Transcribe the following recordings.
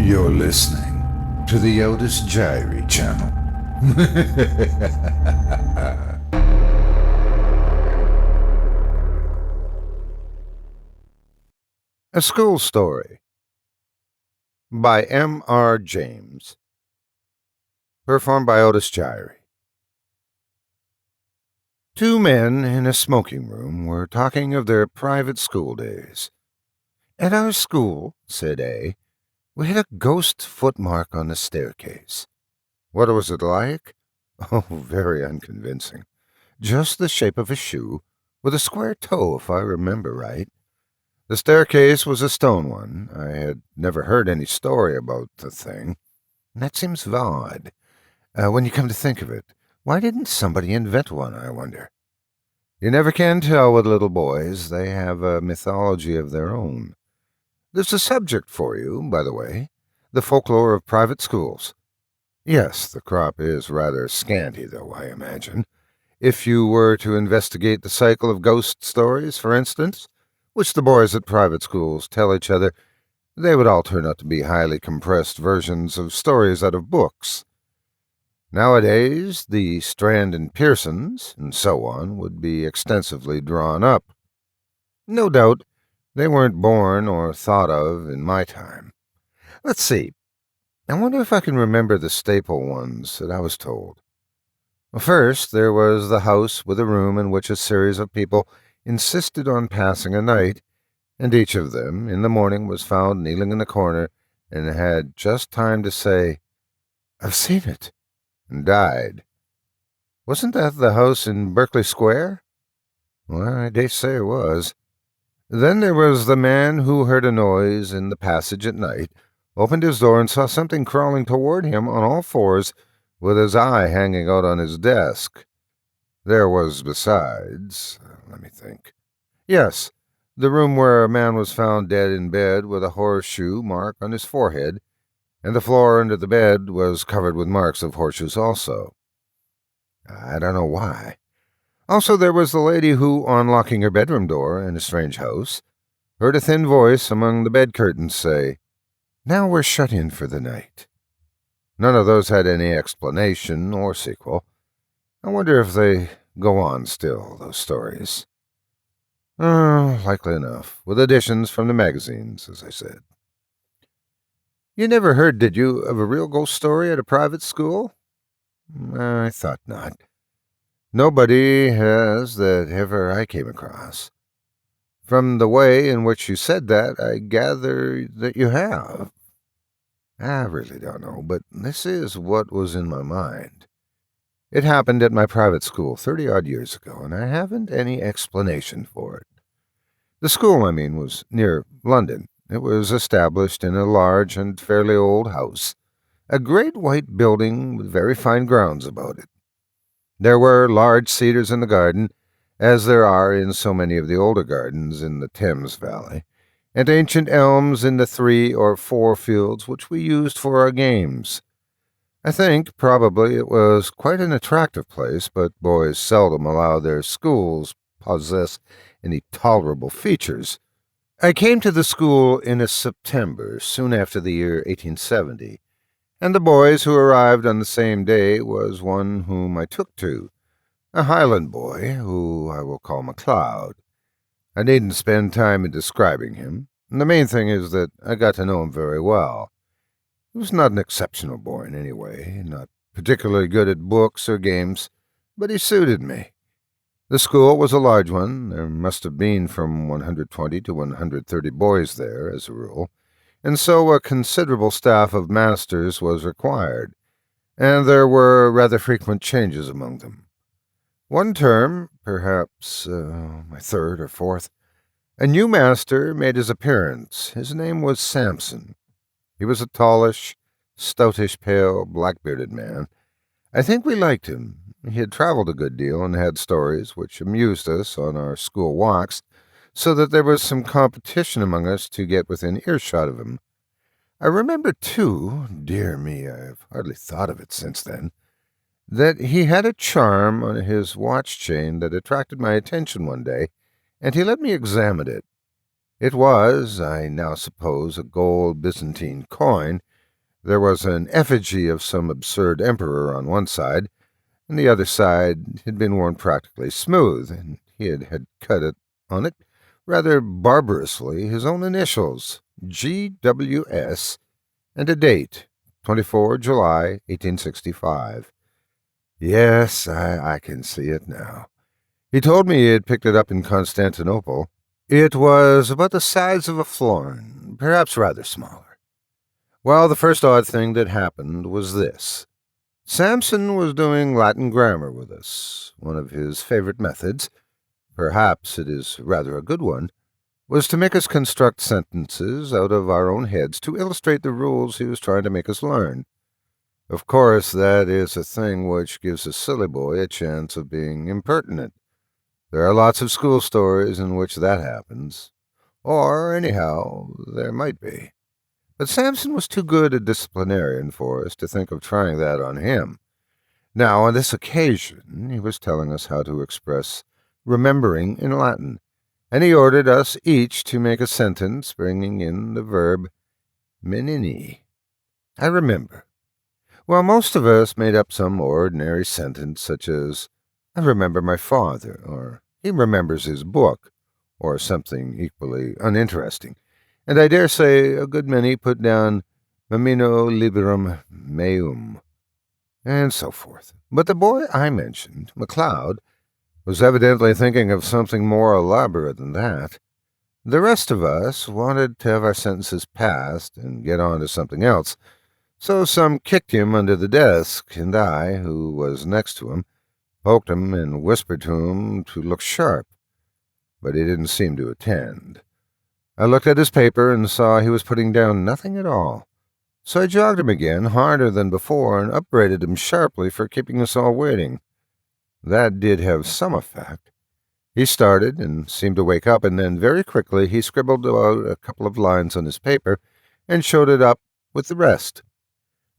You're listening to the Otis Jiry channel. A School Story by M.R. James. Performed by Otis Jiry. Two men in a smoking room were talking of their private school days. "At our school," said A, "we had a ghost footmark on the staircase." "What was it like?" "Oh, very unconvincing. Just the shape of a shoe, with a square toe, if I remember right. The staircase was a stone one. I had never heard any story about the thing. That seems odd. When you come to think of it, why didn't somebody invent one, I wonder? You never can tell with little boys. They have a mythology of their own. There's a subject for you, by the way, the folklore of private schools. Yes, the crop is rather scanty, though, I imagine. If you were to investigate the cycle of ghost stories, for instance, which the boys at private schools tell each other, they would all turn out to be highly compressed versions of stories out of books. Nowadays, the Strand and Pearsons, and so on, would be extensively drawn up. No doubt, they weren't born or thought of in my time. Let's see. I wonder if I can remember the staple ones that I was told. First, there was the house with a room in which a series of people insisted on passing a night, and each of them, in the morning, was found kneeling in the corner and had just time to say, "I've seen it," and died. Wasn't that the house in Berkeley Square? Well, I dare say it was. Then there was the man who heard a noise in the passage at night, opened his door and saw something crawling toward him on all fours, with his eye hanging out on his desk. There was besides, let me think. Yes, the room where a man was found dead in bed with a horseshoe mark on his forehead, and the floor under the bed was covered with marks of horseshoes also. I don't know why. Also, there was the lady who, on locking her bedroom door in a strange house, heard a thin voice among the bed curtains say, "Now we're shut in for the night." None of those had any explanation or sequel. I wonder if they go on still, those stories. Oh, likely enough, with additions from the magazines, as I said. You never heard, did you, of a real ghost story at a private school? I thought not. Nobody has that ever I came across. From the way in which you said that, I gather that you have. I really don't know, but this is what was in my mind. It happened at my private school 30-odd years ago, and I haven't any explanation for it. The school, I mean, was near London. It was established in a large and fairly old house, a great white building with very fine grounds about it. There were large cedars in the garden, as there are in so many of the older gardens in the Thames Valley, and ancient elms in the 3 or 4 fields which we used for our games. I think, probably, it was quite an attractive place, but boys seldom allow their schools possess any tolerable features. I came to the school in a September, soon after the year 1870, and the boys who arrived on the same day was one whom I took to, a Highland boy, who I will call MacLeod. I needn't spend time in describing him. The main thing is that I got to know him very well. He was not an exceptional boy in any way, not particularly good at books or games, but he suited me. The school was a large one. There must have been from 120 to 130 boys there, as a rule, and so a considerable staff of masters was required, and there were rather frequent changes among them. One term, perhaps my 3rd or 4th, a new master made his appearance. His name was Sampson. He was a tallish, stoutish, pale, black-bearded man. I think we liked him. He had traveled a good deal and had stories which amused us on our school walks, so that there was some competition among us to get within earshot of him. I remember, too, dear me, I've hardly thought of it since then, that he had a charm on his watch chain that attracted my attention one day, and he let me examine it. It was, I now suppose, a gold Byzantine coin, There was an effigy of some absurd emperor on one side, and the other side had been worn practically smooth, and he had cut it on it rather barbarously his own initials, GWS, and a date, 24 July 1865. Yes, I can see it now. He told me he had picked it up in Constantinople. It was about the size of a florin, perhaps rather smaller. Well, the first odd thing that happened was this. Samson was doing Latin grammar with us. One of his favorite methods, perhaps it is rather a good one, was to make us construct sentences out of our own heads to illustrate the rules he was trying to make us learn. Of course, that is a thing which gives a silly boy a chance of being impertinent. There are lots of school stories in which that happens. Or, anyhow, there might be. But Samson was too good a disciplinarian for us to think of trying that on him. Now, on this occasion, he was telling us how to express remembering in Latin, and he ordered us each to make a sentence bringing in the verb menini. I remember. Well, most of us made up some ordinary sentence such as, I remember my father, or he remembers his book, or something equally uninteresting, and I dare say a good many put down memino liberum meum, and so forth. But the boy I mentioned, McLeod, was evidently thinking of something more elaborate than that. The rest of us wanted to have our sentences passed and get on to something else, so some kicked him under the desk, and I, who was next to him, poked him and whispered to him to look sharp. But he didn't seem to attend. I looked at his paper and saw he was putting down nothing at all. So I jogged him again, harder than before, and upbraided him sharply for keeping us all waiting. That did have some effect. He started and seemed to wake up, and then very quickly he scribbled out a couple of lines on his paper and showed it up with the rest.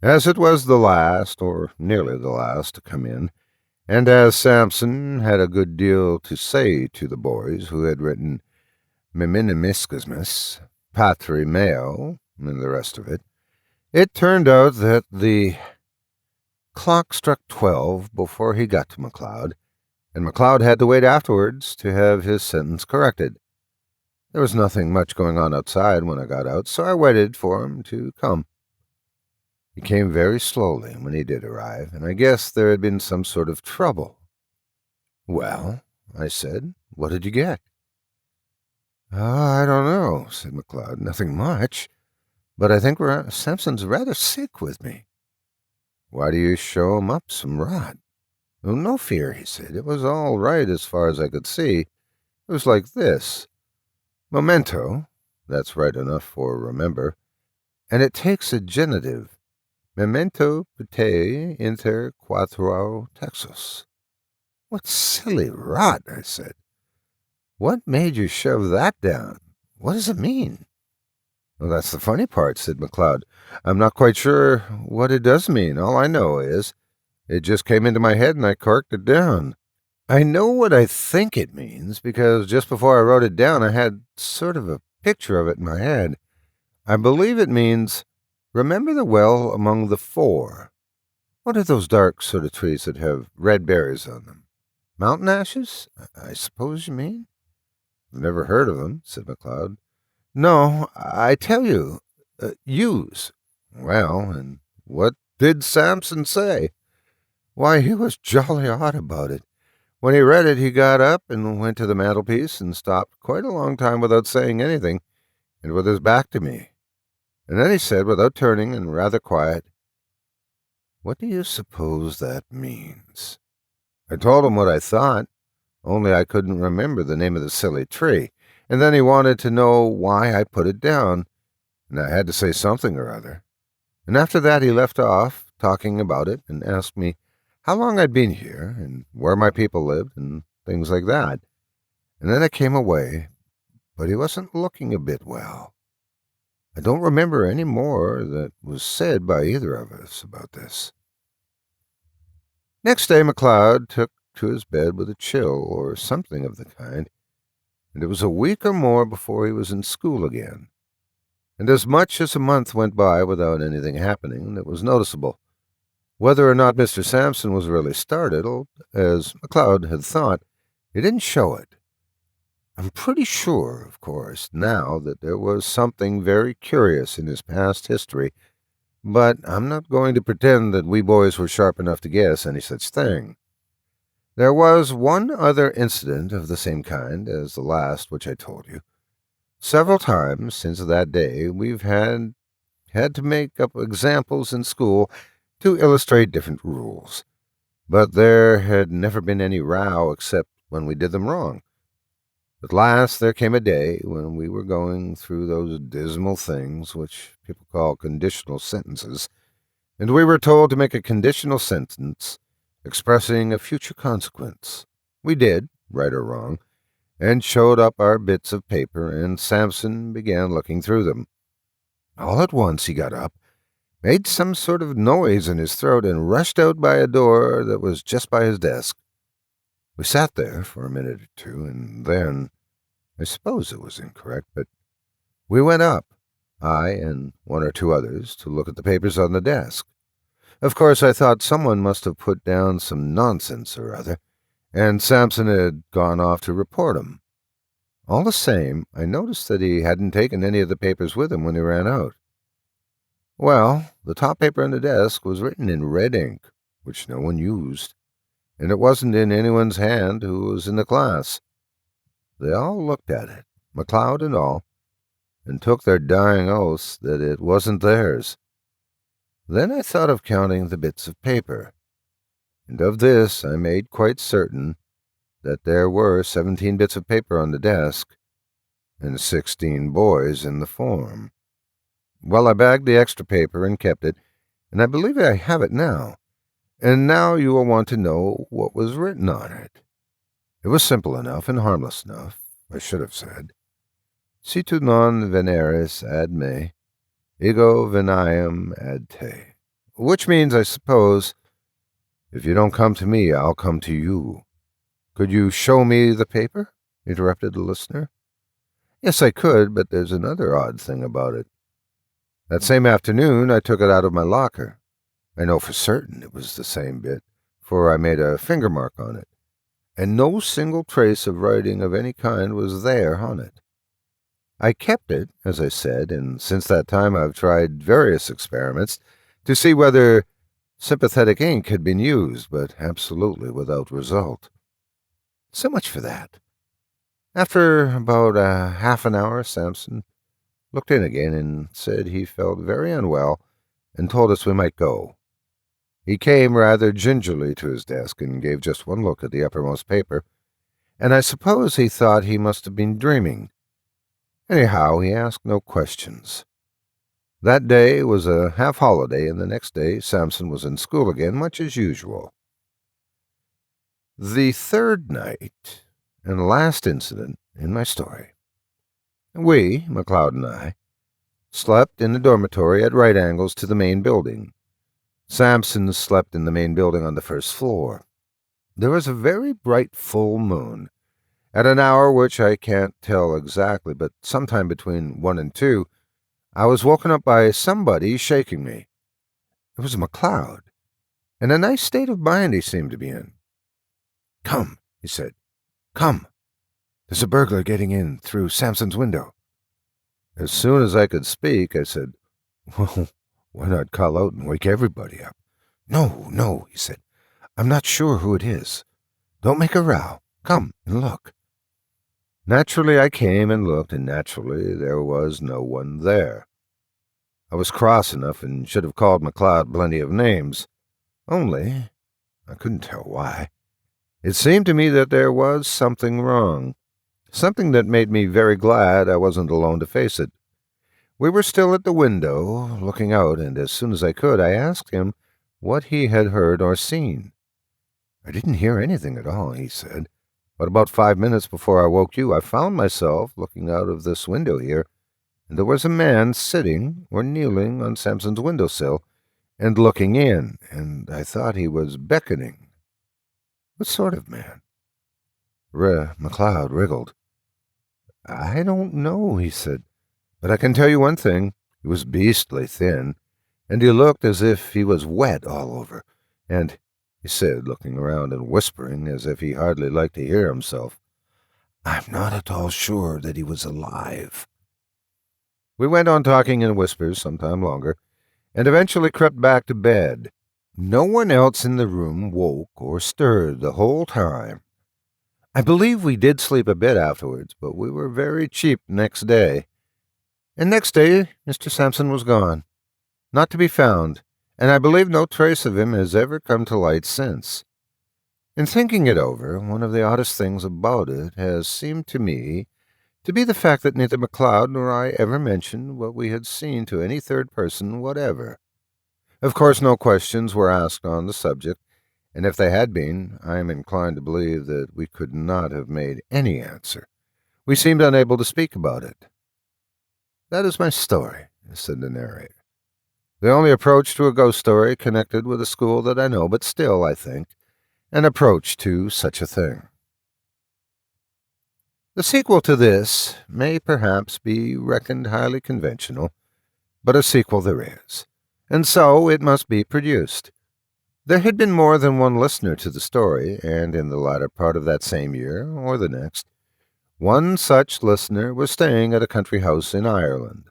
As it was the last, or nearly the last, to come in, and as Samson had a good deal to say to the boys who had written Meminimiscusmus, Patri Meo, and the rest of it, it turned out that the clock struck 12 before he got to McLeod, and McLeod had to wait afterwards to have his sentence corrected. There was nothing much going on outside when I got out, so I waited for him to come. He came very slowly when he did arrive, and I guessed there had been some sort of trouble. Well, I said, what did you get? I don't know, said McLeod. Nothing much, but I think Samson's rather sick with me. Why do you show him up some rot? Oh, no fear, he said. It was all right as far as I could see. It was like this. Memento, that's right enough for remember, and it takes a genitive. Memento putae inter quattro textus. What silly rot, I said. What made you shove that down? What does it mean? Well, that's the funny part, said McLeod. I'm not quite sure what it does mean. All I know is it just came into my head and I corked it down. I know what I think it means because just before I wrote it down I had sort of a picture of it in my head. I believe it means, remember the well among the four. What are those dark sort of trees that have red berries on them? Mountain ashes, I suppose you mean? I've never heard of them, said McLeod. No, I tell you, yews. Well, and what did Samson say? Why, he was jolly odd about it. When he read it, he got up and went to the mantelpiece and stopped quite a long time without saying anything, and with his back to me. And then he said, without turning and rather quiet, what do you suppose that means? I told him what I thought, only I couldn't remember the name of the silly tree, and then he wanted to know why I put it down, and I had to say something or other. And after that he left off talking about it and asked me how long I'd been here and where my people lived and things like that. And then I came away, but he wasn't looking a bit well. I don't remember any more that was said by either of us about this. Next day McLeod took to his bed with a chill or something of the kind, and it was a week or more before he was in school again. and as much as a month went by without anything happening that was noticeable. Whether or not Mr. Sampson was really startled, as McLeod had thought, he didn't show it. I'm pretty sure, of course, now that there was something very curious in his past history, but I'm not going to pretend that we boys were sharp enough to guess any such thing. There was one other incident of the same kind as the last which I told you. Several times since that day we've had to make up examples in school to illustrate different rules, but there had never been any row except when we did them wrong. At last there came a day when we were going through those dismal things which people call conditional sentences, and we were told to make a conditional sentence expressing a future consequence. We did, right or wrong, and showed up our bits of paper, and Samson began looking through them. All at once he got up, made some sort of noise in his throat, and rushed out by a door that was just by his desk. We sat there for a minute or two, and then, I suppose it was incorrect, but we went up, I and one or two others, to look at the papers on the desk. Of course, I thought someone must have put down some nonsense or other, and Samson had gone off to report him. All the same, I noticed that he hadn't taken any of the papers with him when he ran out. Well, the top paper on the desk was written in red ink, which no one used, and it wasn't in anyone's hand who was in the class. They all looked at it, McLeod and all, and took their dying oaths that it wasn't theirs. Then I thought of counting the bits of paper, and of this I made quite certain that there were 17 bits of paper on the desk, and 16 boys in the form. Well, I bagged the extra paper and kept it, and I believe I have it now. And now you will want to know what was written on it. It was simple enough and harmless enough, I should have said. Si tu non veneris ad me, ego veniam ad te. Which means, I suppose, if you don't come to me, I'll come to you. Could you show me the paper? Interrupted the listener. Yes, I could, but there's another odd thing about it. That same afternoon, I took it out of my locker. I know for certain it was the same bit, for I made a finger mark on it, and no single trace of writing of any kind was there on it. I kept it, as I said, and since that time I've tried various experiments to see whether sympathetic ink had been used, but absolutely without result. So much for that. After about half an hour, Samson looked in again and said he felt very unwell and told us we might go. He came rather gingerly to his desk and gave just one look at the uppermost paper, and I suppose he thought he must have been dreaming. Anyhow, he asked no questions. That day was a half-holiday, and the next day Samson was in school again, much as usual. The third night and last incident in my story. We, McLeod and I, slept in the dormitory at right angles to the main building. Samson slept in the main building on the first floor. There was a very bright full moon, at an hour which I can't tell exactly, but sometime between 1 and 2, I was woken up by somebody shaking me. It was McLeod, and a nice state of mind he seemed to be in. "Come," he said, "come. There's a burglar getting in through Samson's window." As soon as I could speak, I said, "Well, why not call out and wake everybody up?" No, he said. "I'm not sure who it is. Don't make a row. Come and look." Naturally, I came and looked, and naturally there was no one there. I was cross enough and should have called McLeod plenty of names. Only, I couldn't tell why. It seemed to me that there was something wrong, something that made me very glad I wasn't alone to face it. We were still at the window, looking out, and as soon as I could, I asked him what he had heard or seen. "I didn't hear anything at all," he said. "But about 5 minutes before I woke you, I found myself looking out of this window here, and there was a man sitting or kneeling on Samson's windowsill and looking in, and I thought he was beckoning." "What sort of man?" McLeod wriggled. "I don't know," he said, But I can tell you one thing, he was beastly thin, and he looked as if he was wet all over. And, he said, looking around and whispering as if he hardly liked to hear himself, I'm not at all sure that he was alive. We went on talking in whispers some time longer, and eventually crept back to bed. No one else in the room woke or stirred the whole time. I believe we did sleep a bit afterwards, but we were very cheap next day. And next day, Mr. Sampson was gone, not to be found, and I believe no trace of him has ever come to light since. In thinking it over, one of the oddest things about it has seemed to me to be the fact that neither McLeod nor I ever mentioned what we had seen to any third person whatever. Of course, no questions were asked on the subject, and if they had been, I am inclined to believe that we could not have made any answer. We seemed unable to speak about it. That is my story, said the narrator. The only approach to a ghost story connected with a school that I know, but still, I think, an approach to such a thing. The sequel to this may perhaps be reckoned highly conventional, but a sequel there is, and so it must be produced. There had been more than one listener to the story, and in the latter part of that same year, or the next, one such listener was staying at a country house in Ireland.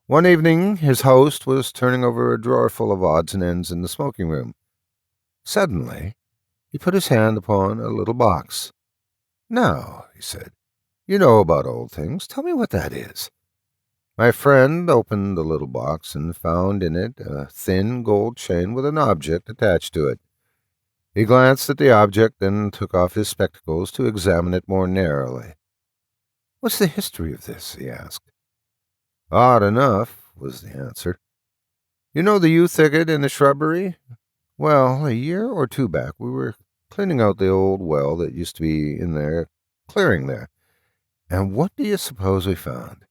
One evening his host was turning over a drawer full of odds and ends in the smoking room. Suddenly he put his hand upon a little box. Now, he said, you know about old things. Tell me what that is. My friend opened the little box and found in it a thin gold chain with an object attached to it. He glanced at the object, then took off his spectacles to examine it more narrowly. What's the history of this? He asked. Odd enough, was the answer. You know the yew thicket in the shrubbery? Well, a year or two back we were cleaning out the old well that used to be in there, clearing there. And what do you suppose we found?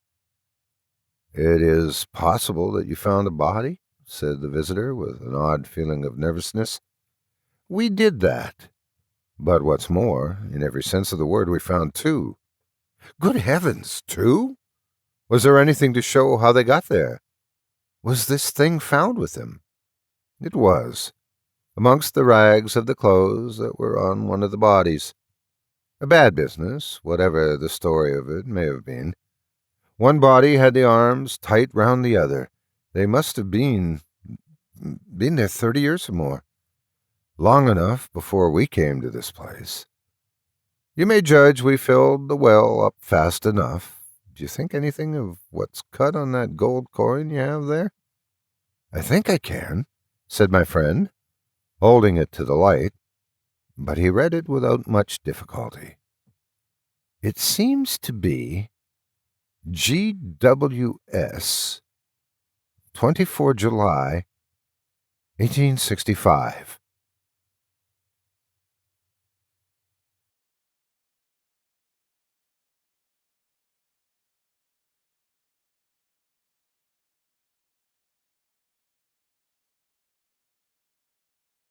It is possible that you found a body, said the visitor with an odd feeling of nervousness. We did that. But what's more, in every sense of the word, we found two. Good heavens, two? Was there anything to show how they got there? Was this thing found with them? It was, amongst the rags of the clothes that were on one of the bodies. A bad business, whatever the story of it may have been. One body had the arms tight round the other. They must have been there 30 years or more. Long enough before we came to this place. You may judge we filled the well up fast enough. Do you think anything of what's cut on that gold coin you have there? I think I can, said my friend, holding it to the light, but he read it without much difficulty. It seems to be GWS, 24 July, 1865.